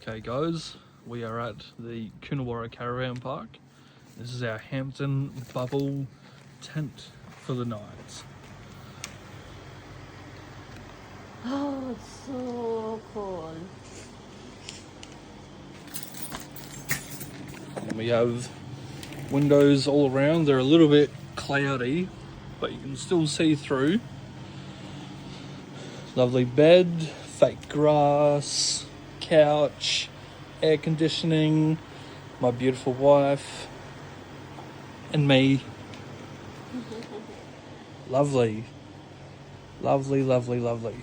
Okay guys, we are at the Coonawarra Caravan Park. This is our Hampton bubble tent for the night. Oh, it's so cool. And we have windows all around. They're a little bit cloudy, but you can still see through. Lovely bed, fake grass, couch, air conditioning, my beautiful wife, and me. Lovely, lovely, lovely, lovely.